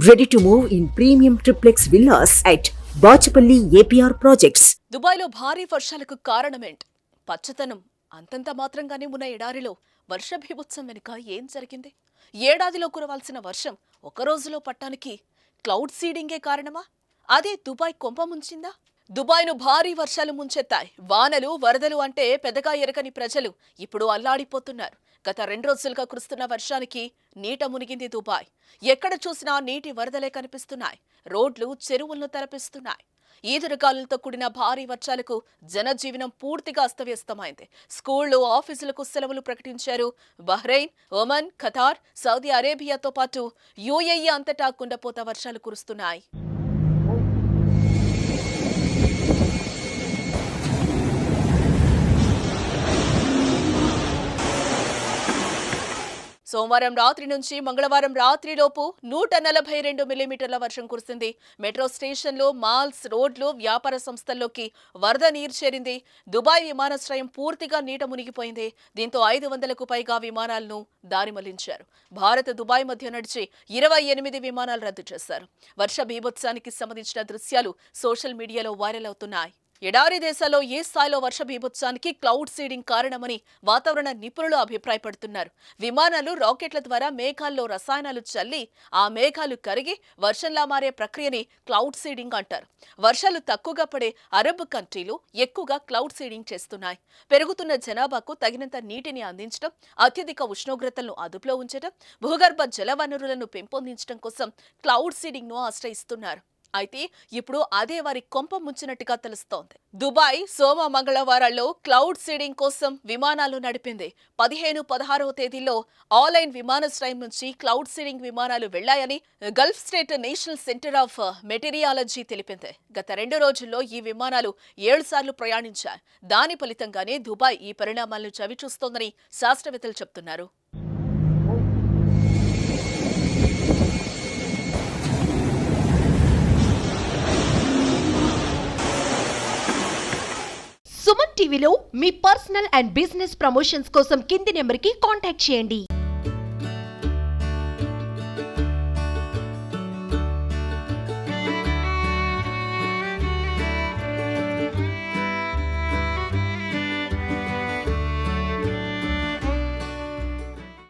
Ready to move in premium triplex villas at Bachapalli APR Projects. దుబాయ్లో భారీ వర్షాలకు కారణమేంటి? పచ్చదనం అంతంత మాత్రంగానే ఉన్న ఎడారిలో వర్ష బీభత్సం వెనుక ఏం జరిగింది? ఏడాదిలో కురవాల్సిన వర్షం ఒక రోజులో పట్టానికి క్లౌడ్ సీడింగే కారణమా? అదే దుబాయ్ కొంప ముంచిందా? దుబాయ్ను భారీ వర్షాలు ముంచెత్తాయి. వానలు, వరదలు అంటే పెద్దగా ఎరగని ప్రజలు ఇప్పుడు అల్లాడిపోతున్నారు. గత 2 రోజులుగా కురుస్తున్న వర్షానికి నీట మునిగింది దుబాయ్. ఎక్కడ చూసినా నీటి వరదలే కనిపిస్తున్నాయి. రోడ్లు, చెరువులను తలపిస్తున్నాయి. ఈదురుగాలులతో కూడిన భారీ వర్షాలకు జనజీవనం పూర్తిగా అస్తవ్యస్తమైంది. స్కూళ్లు, ఆఫీసులకు సెలవులు ప్రకటించారు. బహ్రెయిన్, ఒమన్, ఖతార్, సౌదీ అరేబియాతో పాటు యూఏఈ అంతటా కుండపోత వర్షాలు కురుస్తున్నాయి. సోమవారం రాత్రి నుంచి మంగళవారం రాత్రిలోపు 142 మిల్లీమీటర్ల వర్షం కురిసింది. మెట్రో స్టేషన్లు, మాల్స్, రోడ్లు, వ్యాపార సంస్థల్లోకి వరద నీరు చేరింది. దుబాయ్ విమానాశ్రయం పూర్తిగా నీట మునిగిపోయింది. దీంతో 500కు పైగా విమానాలను దారి మళ్లించారు. భారత్, దుబాయ్ మధ్య నడిచి 28 విమానాలు రద్దు చేశారు. వర్ష బీభత్సానికి సంబంధించిన దృశ్యాలు సోషల్ మీడియాలో వైరల్ అవుతున్నాయి. ఎడారి దేశాల్లో ఏ స్థాయిలో వర్ష బీభత్సానికి క్లౌడ్ సీడింగ్ కారణమని వాతావరణ నిపుణులు అభిప్రాయపడుతున్నారు. విమానాలు, రాకెట్ల ద్వారా మేఘాల్లో రసాయనాలు చల్లి ఆ మేఘాలు కరిగి వర్షంలా మారే ప్రక్రియని క్లౌడ్ సీడింగ్ అంటారు. వర్షాలు తక్కువగా పడే అరబ్ కంట్రీలు ఎక్కువగా క్లౌడ్ సీడింగ్ చేస్తున్నాయి. పెరుగుతున్న జనాభాకు తగినంత నీటిని అందించడం, అత్యధిక ఉష్ణోగ్రతలను అదుపులో ఉంచడం, భూగర్భ జల వనరులను పెంపొందించడం కోసం క్లౌడ్ సీడింగ్ ను ఆశ్రయిస్తున్నారు. అయితే ఇప్పుడు అదే వారి కొంప ముంచినట్టుగా తెలుస్తోంది. దుబాయ్ సోమ, మంగళవారాల్లో క్లౌడ్ సీడింగ్ కోసం విమానాలు నడిపింది. 15, 16వ తేదీల్లో ఆన్లైన్ విమానాశ్రయం నుంచి క్లౌడ్ సీడింగ్ విమానాలు వెళ్లాయని Gulf state national centre of meteorology తెలిపింది. గత 2 రోజుల్లో ఈ విమానాలు 7 సార్లు ప్రయాణించాయి. దాని ఫలితంగానే దుబాయ్ ఈ పరిణామాలను చవిచూస్తోందని శాస్త్రవేత్తలు చెబుతున్నారు. సుమన్ టీవీలో మీ పర్సనల్ అండ్ బిజినెస్ ప్రమోషన్స్ కోసం కింది నెంబర్కి కాంటాక్ట్ చేయండి.